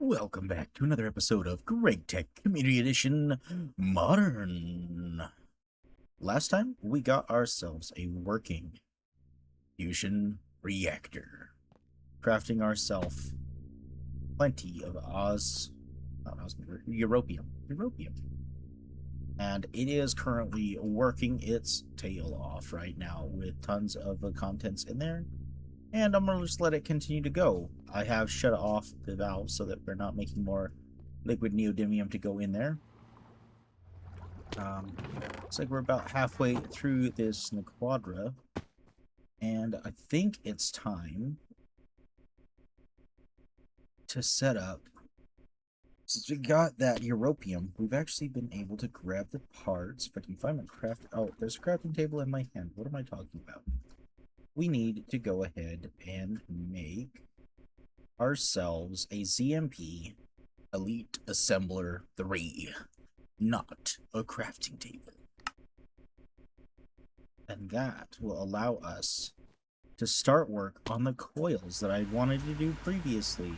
Welcome back to another episode of Gregtech Community Edition Modern. Last time, we got ourselves a working fusion reactor, crafting ourselves plenty of europium. And it is currently working its tail off right now with tons of contents in there. And I'm going to just let it continue to go. I have shut off the valve so that we're not making more liquid neodymium to go in there. Looks like we're about halfway through this quadra. And I think it's time to set up. Since we got that europium, we've actually been able to grab the parts. If I can find my craft... Oh, there's a crafting table in my hand. What am I talking about? We need to go ahead and make ourselves a ZMP Elite Assembler 3, not a crafting table. And that will allow us to start work on the coils that I wanted to do previously.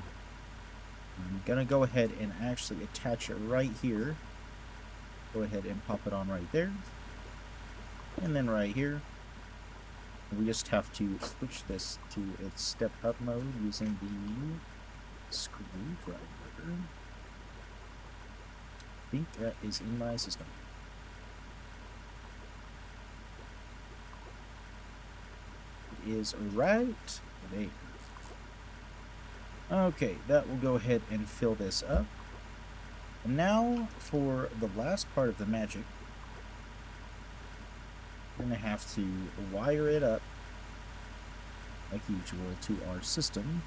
I'm gonna go ahead and actually attach it right here. Go ahead and pop it on right there. And then right here. We just have to switch this to its step-up mode using the screwdriver. I think that is in my system. It is right there. Okay, that will go ahead and fill this up. And now for the last part of the magic. We're going to have to wire it up, like usual, to our system.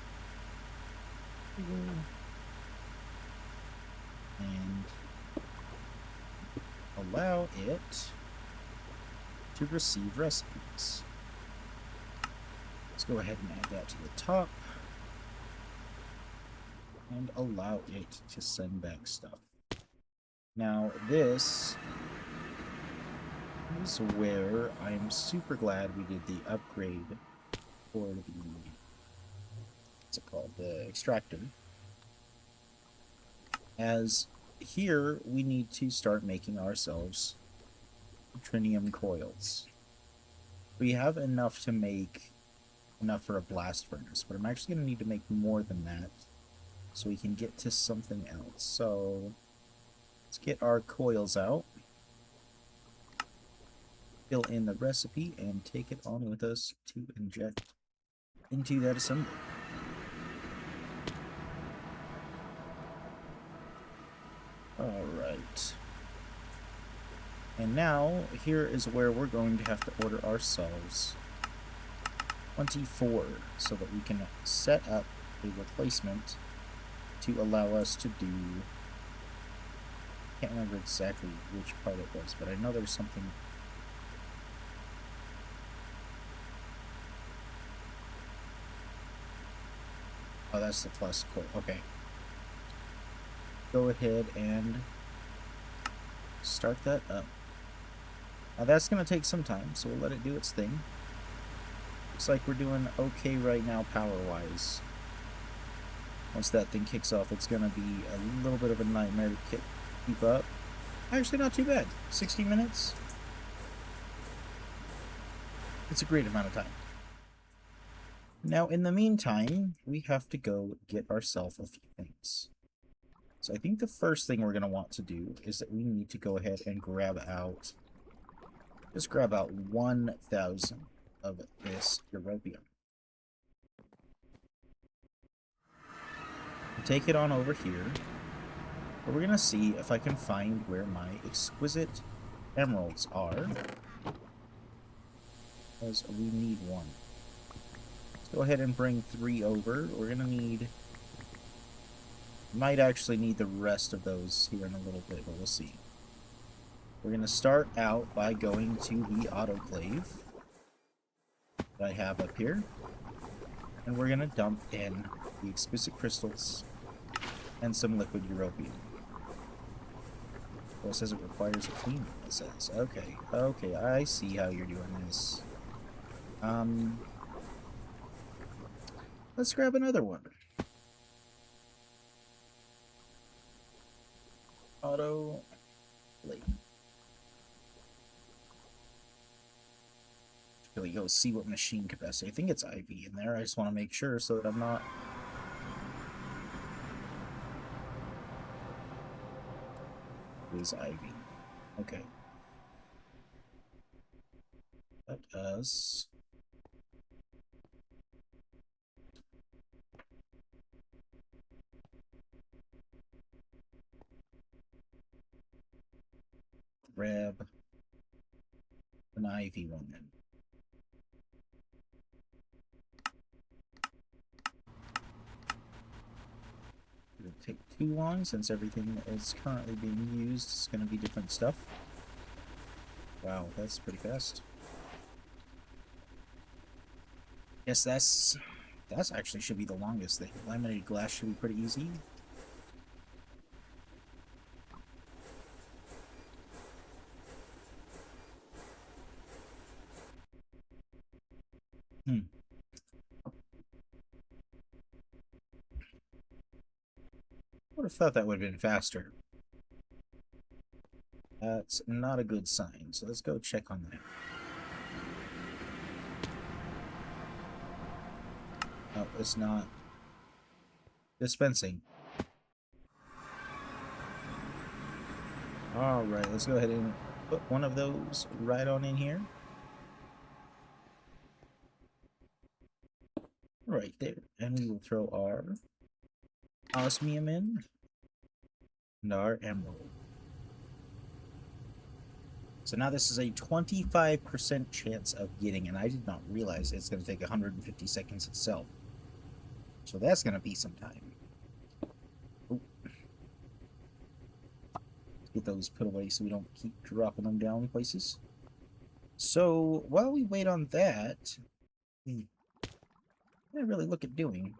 And allow it to receive recipes. Let's go ahead and add that to the top. And allow it to send back stuff. Now this is where I'm super glad we did the upgrade for the, what's it called, the extractor. As here we need to start making ourselves Trinium coils. We have enough to make enough for a blast furnace, but I'm actually going to need to make more than that so we can get to something else. So let's get our coils out. Fill in the recipe and take it on with us to inject into that assembly. Alright. And now, here is where we're going to have to order ourselves 24 so that we can set up a replacement to allow us to do... I can't remember exactly which part it was, but I know there's something... Oh, that's the plus coil. Okay. Go ahead and start that up. Now that's going to take some time, so we'll let it do its thing. Looks like we're doing okay right now power-wise. Once that thing kicks off, it's going to be a little bit of a nightmare to keep up. Actually, not too bad. 60 minutes. It's a great amount of time. Now, in the meantime, we have to go get ourselves a few things. So I think the first thing we're going to want to do is that we need to go ahead and grab out 1,000 of this europium. Take it on over here. But we're going to see if I can find where my exquisite emeralds are. Because we need one. Go ahead and bring 3 over. We're going to need... Might actually need the rest of those here in a little bit, but we'll see. We're going to start out by going to the autoclave that I have up here. And we're going to dump in the exquisite crystals and some liquid europium. Well, it says it requires a cleaning, it says. Okay, okay, I see how you're doing this. Let's grab another one. Auto plate. Here we go. See what machine capacity. I think it's IV in there. I just want to make sure so that I'm not. It is IV. Okay. Let us. Grab an IV one then. It'll take too long since everything that is currently being used is going to be different stuff. Wow, that's pretty fast. Yes, that's actually should be the longest thing. Laminated glass should be pretty easy. Would have thought that would have been faster. That's not a good sign, so let's go check on that. Oh, it's not dispensing. Alright, let's go ahead and put one of those right on in here. Right there. And we will throw our osmium in and our emerald. So now this is a 25% chance of getting, and I did not realize it's going to take 150 seconds itself. So that's going to be some time. Ooh. Get those put away so we don't keep dropping them down places. So while we wait on that, what I really look at doing.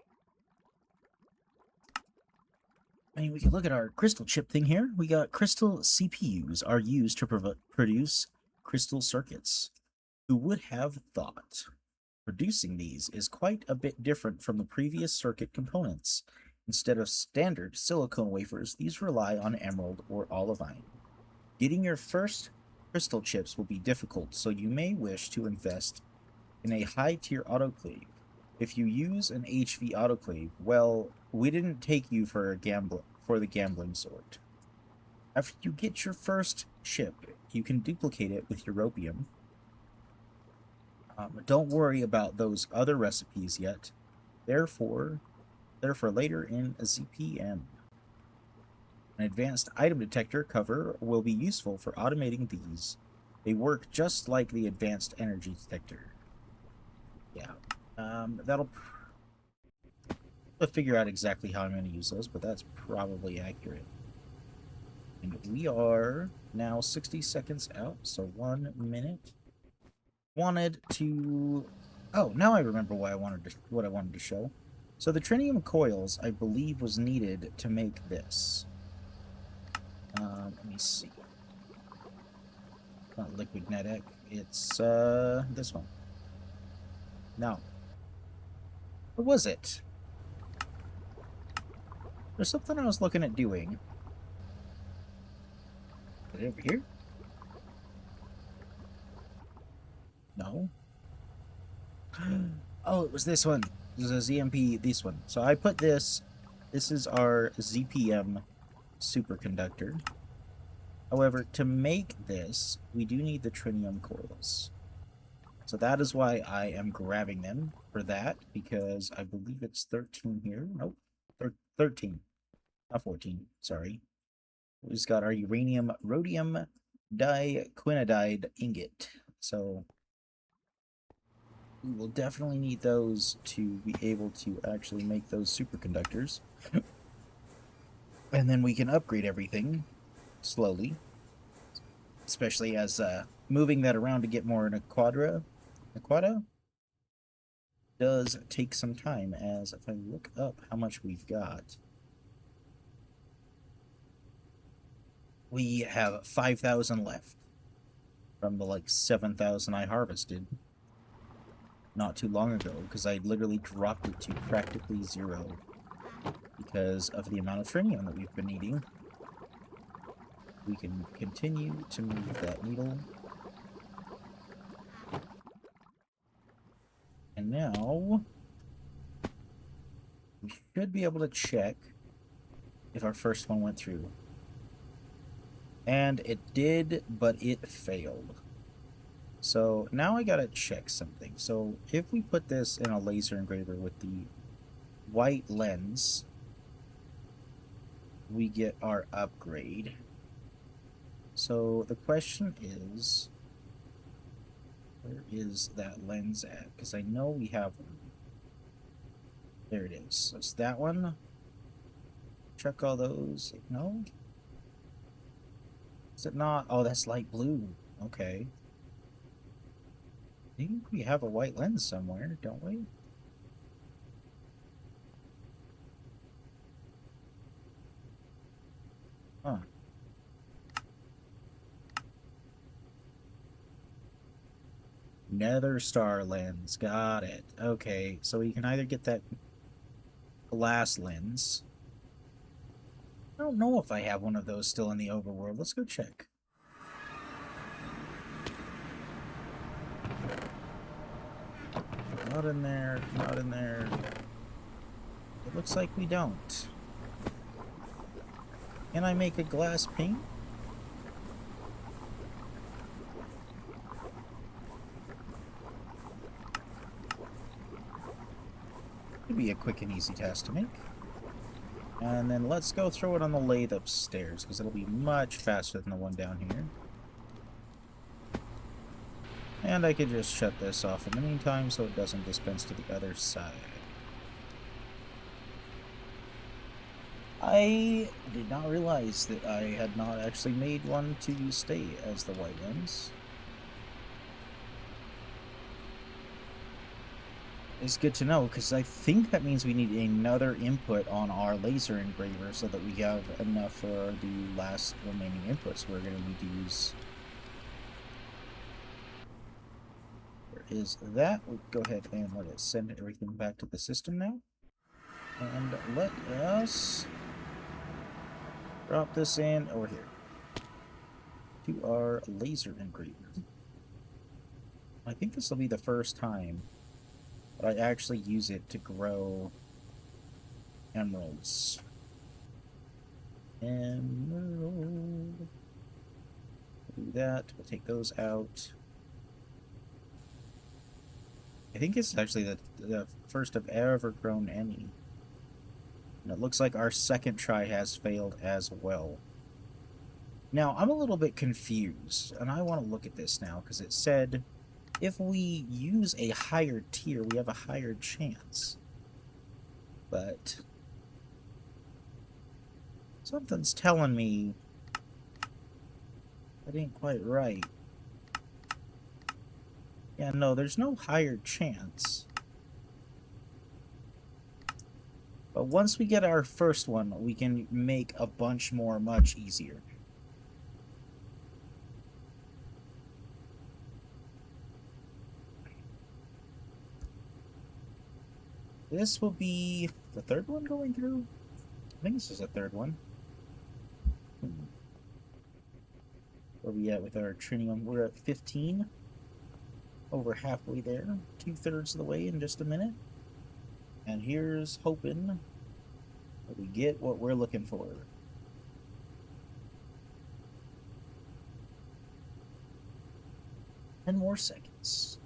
I mean, we can look at our crystal chip thing here. We got crystal CPUs are used to produce crystal circuits. Who would have thought? Producing these is quite a bit different from the previous circuit components. Instead of standard silicone wafers, these rely on emerald or olivine. Getting your first crystal chips will be difficult, so you may wish to invest in a high-tier autoclave. If you use an HV autoclave, well, we didn't take you for the gambling sort. After you get your first chip, you can duplicate it with europium. Don't worry about those other recipes yet. They're for later in ZPM. An advanced item detector cover will be useful for automating these. They work just like the advanced energy detector. Yeah. That'll figure out exactly how I'm going to use those, but that's probably accurate. And we are now 60 seconds out, so 1 minute. Wanted to... Oh, now I remember what I wanted to show. So the Trinium coils, I believe, was needed to make this. Let me see. Not liquid netic. It's this one. No. What was it? There's something I was looking at doing. Is it over here? No. Oh, it was this one. This is a ZMP, this one. So I put this. This is our ZPM superconductor. However, to make this, we do need the Trinium coils. So that is why I am grabbing them for that, because I believe it's 13 here. Nope. 13. Not 14. Sorry. We just got our uranium rhodium diquinidide ingot. So we will definitely need those to be able to actually make those superconductors. And then we can upgrade everything slowly. Especially as moving that around to get more in a quadra does take some time, as if I look up how much we've got, we have 5,000 left from the like 7,000 I harvested not too long ago, because I literally dropped it to practically 0 because of the amount of trinium that we've been eating. We can continue to move that needle. And now we should be able to check if our first one went through. And it did, but it failed. So now I gotta check something. So if we put this in a laser engraver with the white lens, we get our upgrade. So the question is, where is that lens at? Because I know we have one. There it is. So it's that one. Check all those. No? Is it not? Oh, that's light blue. Okay. I think we have a white lens somewhere, don't we? Huh. Nether star lens. Got it. Okay, so we can either get that glass lens. I don't know if I have one of those still in the overworld. Let's go check. Not in there. Not in there. It looks like we don't. Can I make a glass pane? Could be a quick and easy task to make. And then let's go throw it on the lathe upstairs, because it'll be much faster than the one down here. And I could just shut this off in the meantime so it doesn't dispense to the other side. I did not realize that I had not actually made one to stay as the white lens. It's good to know, because I think that means we need another input on our laser engraver so that we have enough for the last remaining inputs we're going to need to use. There is that. We'll go ahead and let it send everything back to the system now. And let us drop this in over here to our laser engraver. I think this will be the first time that I actually use it to grow emeralds. Emerald. Do that. We'll take those out. I think it's actually the first I've ever grown any. And it looks like our second try has failed as well. Now, I'm a little bit confused, and I want to look at this now, because it said if we use a higher tier, we have a higher chance. But something's telling me that ain't quite right. Yeah, no, there's no higher chance. But once we get our first one, we can make a bunch more much easier. This will be the third one going through? I think this is the third one. Where are we at with our Trinium? We're at 15. Over halfway there. 2/3 of the way in just a minute. And here's hoping that we get what we're looking for. Ten more seconds.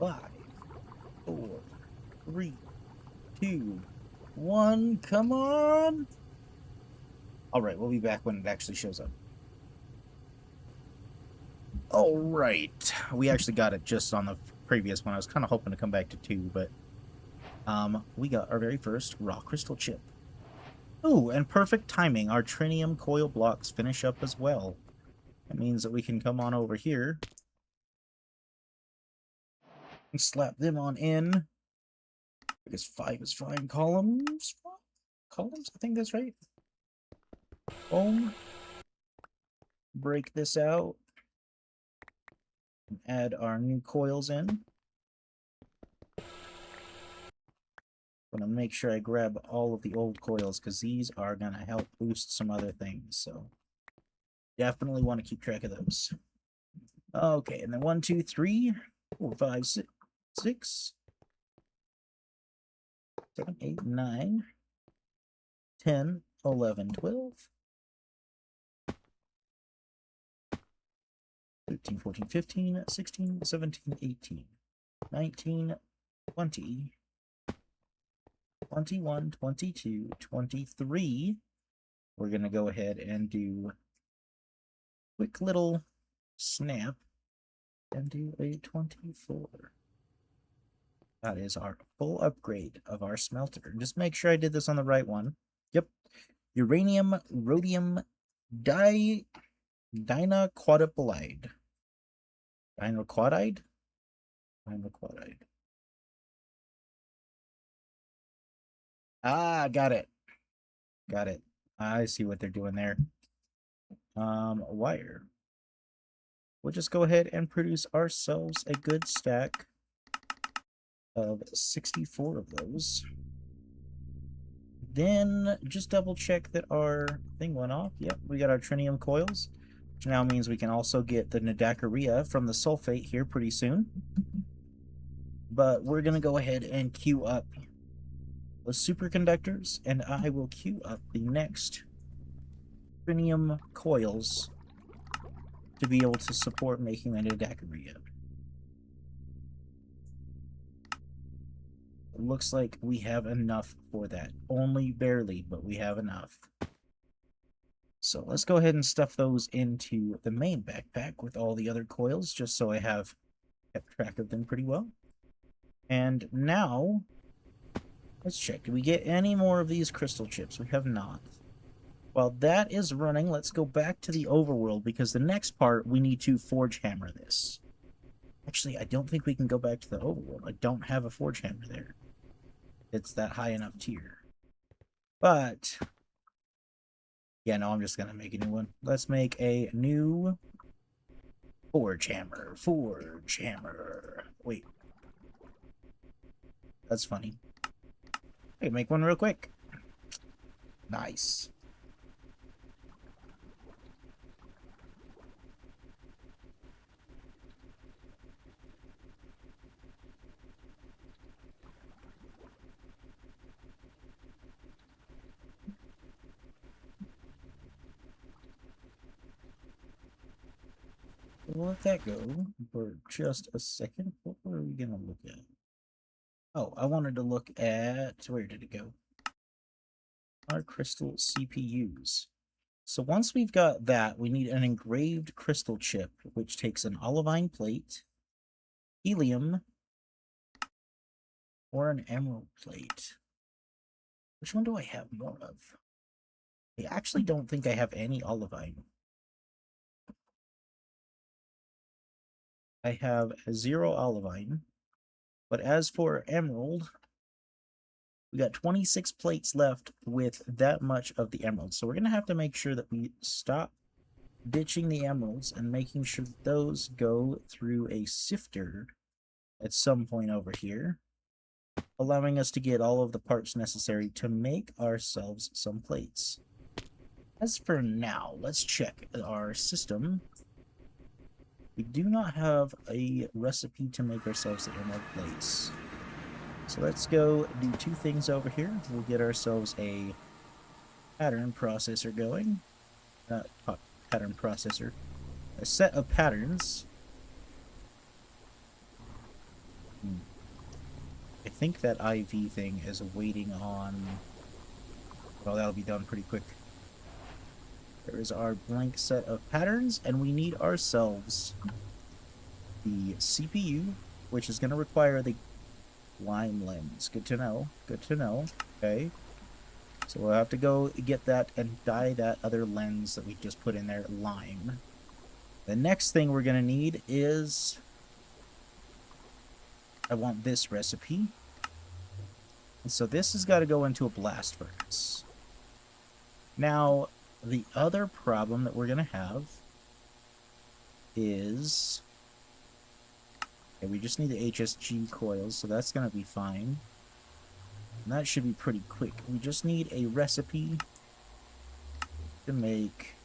5, 4, 3, 2, 1. Come on! Alright, we'll be back when it actually shows up. Alright, we actually got it just on the previous one. I was kind of hoping to come back to 2, but we got our very first raw crystal chip. Ooh, and perfect timing. Our Trinium coil blocks finish up as well. That means that we can come on over here and slap them on in. I guess 5 is fine. Columns? Columns? I think that's right. Boom. Break this out. And add our new coils in. I'm gonna make sure I grab all of the old coils because these are gonna help boost some other things. So definitely want to keep track of those. Okay, and then 1, 2, 3, 4, 5, 6, 7, 8, 9, 10, 11, 12, 13, 14, 15, 16, 17, 18, 19, 20, 21, 22, 23. We're going to go ahead and do a quick little snap and do a 24. That is our full upgrade of our smelter. Just make sure I did this on the right one. Yep. Uranium, rhodium, dinaquadipolide. Dinaquadide? Dinaquadide. Ah, got it. Got it. I see what they're doing there. Wire. We'll just go ahead and produce ourselves a good stack of 64 of those. Then just double check that our thing went off. Yep, we got our Trinium coils, which now means we can also get the Nadacaria from the sulfate here pretty soon. But we're going to go ahead and queue up the superconductors, and I will queue up the next Trinium coils to be able to support making the Nadacaria. It looks like we have enough for that. Only barely, but we have enough. So let's go ahead and stuff those into the main backpack with all the other coils, just so I have kept track of them pretty well. And now, let's check. Did we get any more of these crystal chips? We have not. While that is running, let's go back to the overworld, because the next part, we need to forge hammer this. Actually, I don't think we can go back to the overworld. I don't have a forge hammer there. It's that high enough tier. But yeah, no, I'm just gonna make a new one. Let's make a new forge hammer. Forge hammer. Wait. That's funny. I can make one real quick. Nice. We'll let that go for just a second. What were we going to look at? Oh, I wanted to look at... Where did it go? Our crystal CPUs. So once we've got that, we need an engraved crystal chip, which takes an olivine plate, helium, or an emerald plate. Which one do I have more of? I actually don't think I have any olivine. I have 0 olivine. But as for emerald, we got 26 plates left with that much of the emerald. So we're going to have to make sure that we stop ditching the emeralds and making sure that those go through a sifter at some point over here, allowing us to get all of the parts necessary to make ourselves some plates. As for now, let's check our system. We do not have a recipe to make ourselves the emerald plates. So let's go do 2 things over here. We'll get ourselves a pattern processor going. Not pattern processor. A set of patterns. I think that IV thing is waiting on... Well, that'll be done pretty quick. There is our blank set of patterns, and we need ourselves the CPU, which is going to require the lime lens. Good to know. Good to know. Okay. So we'll have to go get that and dye that other lens that we just put in there lime. The next thing we're going to need is... I want this recipe. And so this has got to go into a blast furnace. Now, the other problem that we're going to have is... Okay, we just need the HSG coils, so that's going to be fine. And that should be pretty quick. We just need a recipe to make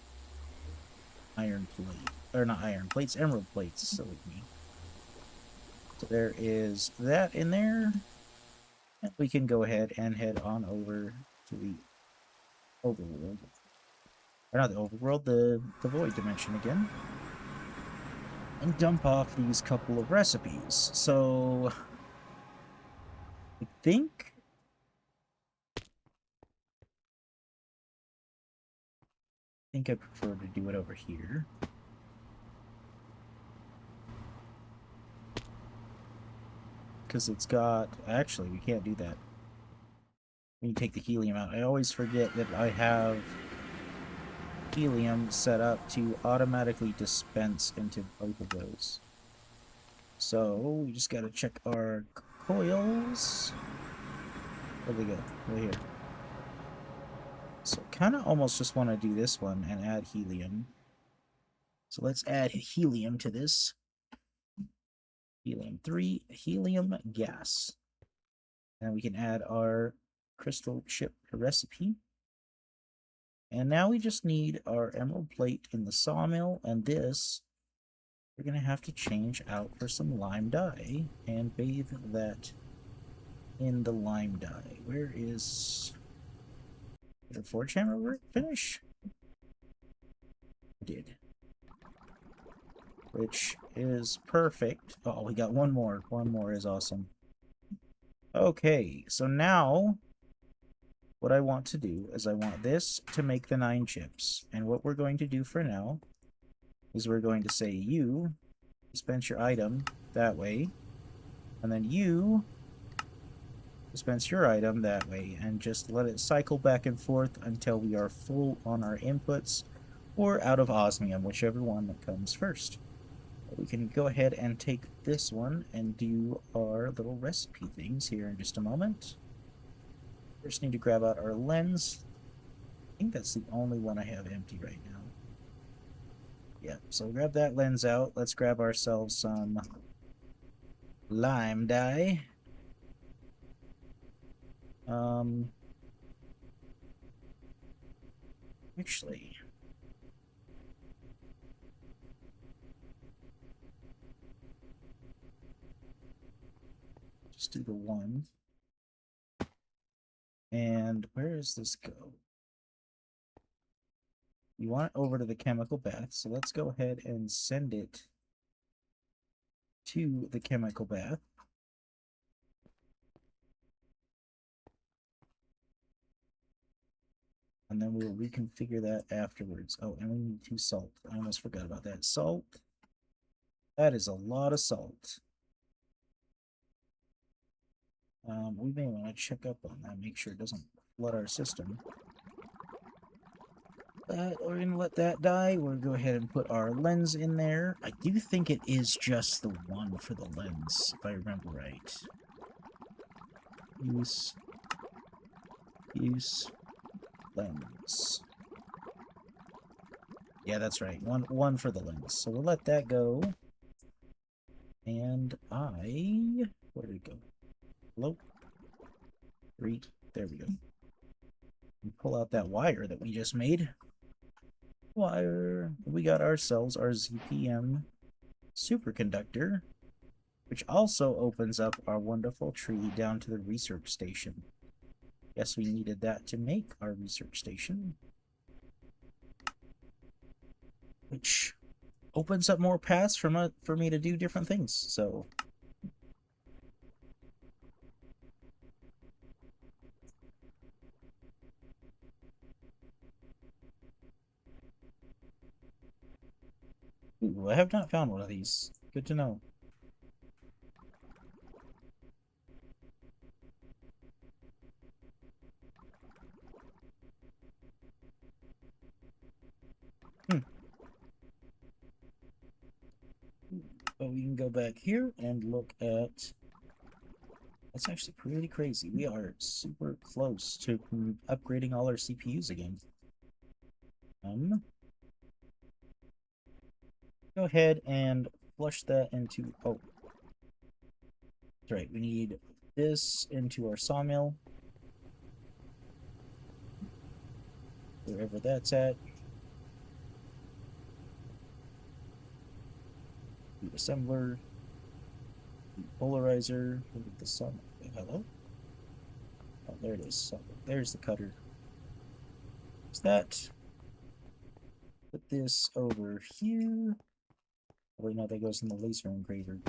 iron plate. Or not iron plates, emerald plates. Silly me. So there is that in there. And we can go ahead and head on over to the overworld. Or not the overworld, the void dimension again. And dump off these couple of recipes. So I think I prefer to do it over here. Because it's got... Actually, we can't do that. When you take the helium out. I always forget that I have helium set up to automatically dispense into both of those. So, we just gotta check our coils. Where'd they go? Right here. So, kind of almost just want to do this one and add helium. So, let's add helium to this. Helium-3, helium gas. And we can add our crystal chip recipe. And now we just need our emerald plate in the sawmill, and this we're going to have to change out for some lime dye and bathe that in the lime dye. Where is the forge hammer work finish? Did. Which is perfect. Oh, we got one more. One more is awesome. Okay, so now what I want to do is I want this to make the 9 chips. And what we're going to do for now is we're going to say you dispense your item that way, and then you dispense your item that way, and just let it cycle back and forth until we are full on our inputs or out of osmium, whichever one that comes first. We can go ahead and take this one and do our little recipe things here in just a moment. First need to grab out our lens. I think that's the only one I have empty right now. Yeah, so grab that lens out. Let's grab ourselves some lime dye. Actually, just do the one. And where does this go? You want it over to the chemical bath, so let's go ahead and send it to the chemical bath. And then we'll reconfigure that afterwards. Oh, and we need 2 salt. I almost forgot about that. Salt. That is a lot of salt. We may want to check up on that, make sure it doesn't flood our system. We're going to let that die. We'll go ahead and put our lens in there. I do think it is just the one for the lens, if I remember right. Use, lens. Yeah, that's right. One for the lens. So we'll let that go. And where did it go? Hello? 3. There we go. And pull out that wire that we just made. Wire. We got ourselves our ZPM superconductor, which also opens up our wonderful tree down to the research station. Yes, we needed that to make our research station, which opens up more paths for me to do different things. So ooh, I have not found one of these. Good to know. But we can go back here and look at... That's actually pretty crazy. We are super close to upgrading all our CPUs again. Go ahead and flush that into... Oh. That's right, we need this into our sawmill. wherever that's at. The assembler, the polarizer, look at the sun. Hello? Oh, there it is. So, there's the cutter. Is that? Put this over here. Oh, wait, no, that goes in the laser engraver.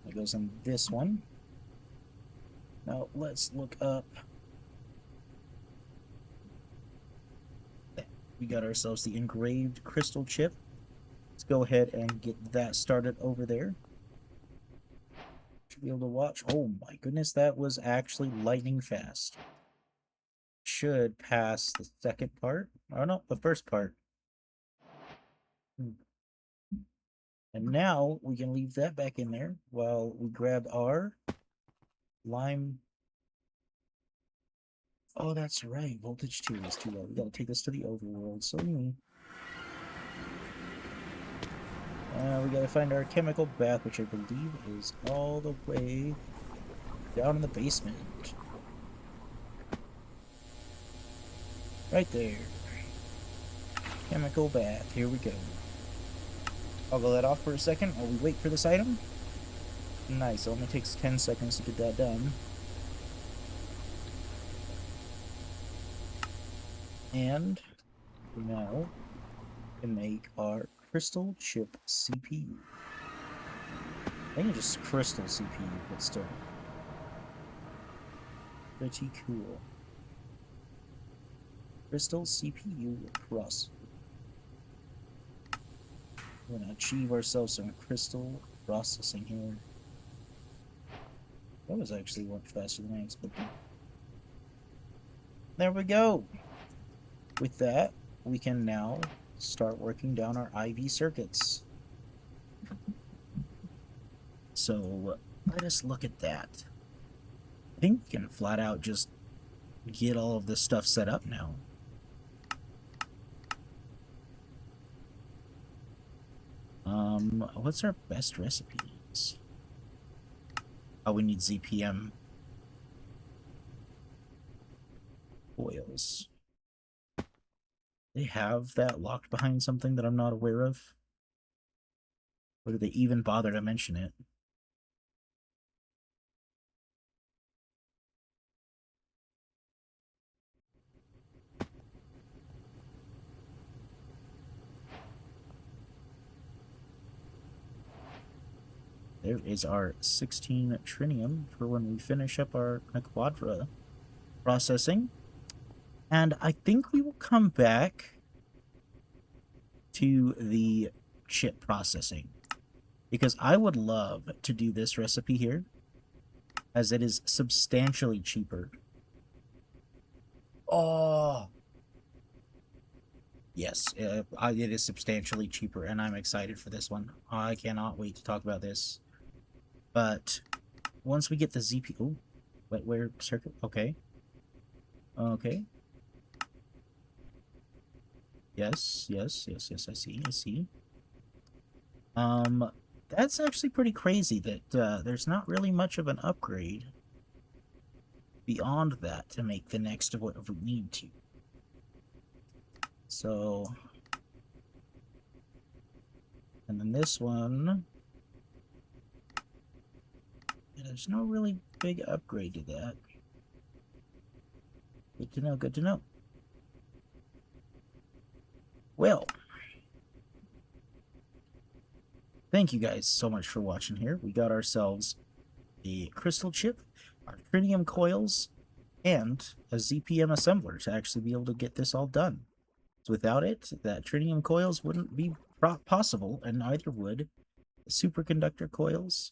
That goes in this one. Now, let's look up. We got ourselves the engraved crystal chip. Let's go ahead and get that started over there. Should be able to watch. Oh my goodness, that was actually lightning fast. Should pass the second part. Oh no, the first part. And now we can leave that back in there while we grab our lime. Oh, that's right. Voltage 2 is too low. We gotta take this to the overworld. So we gotta find our chemical bath, which I believe is all the way down in the basement. Right there. Chemical bath. Here we go. I'll go that off for a second while we wait for this item. Nice. It only takes 10 seconds to get that done. And now we can make our crystal chip CPU. I think it's just crystal CPU, but still. Pretty cool. Crystal CPU processor. We're gonna achieve ourselves some crystal processing here. That was actually went faster than I expected. There we go. With that, we can now start working down our IV circuits. So let us look at that. I think we can flat out just get all of this stuff set up now. What's our best recipes? Oh, we need ZPM coils. They have that locked behind something that I'm not aware of? Or do they even bother to mention it? There is our 16 Trinium for when we finish up our quadra processing. And I think we will come back to the chip processing, because I would love to do this recipe here, as it is substantially cheaper. Oh! Yes, it is substantially cheaper, and I'm excited for this one. I cannot wait to talk about this. But once we get the ZP... Oh, wetware circuit? Okay. Okay. Yes, I see. That's actually pretty crazy that there's not really much of an upgrade beyond that to make the next of what we need to. So, and then this one, yeah, there's no really big upgrade to that. Good to know, good to know. Well, thank you guys so much for watching here. We got ourselves a crystal chip, our Trinium coils, and a ZPM assembler to actually be able to get this all done. So without it, that Trinium coils wouldn't be possible, and neither would the superconductor coils,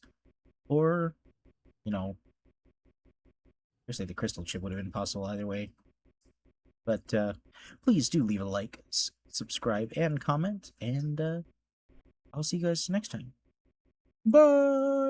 or, you know, I say the crystal chip would have been possible either way. But please do leave a like, subscribe, and comment, and I'll see you guys next time. Bye!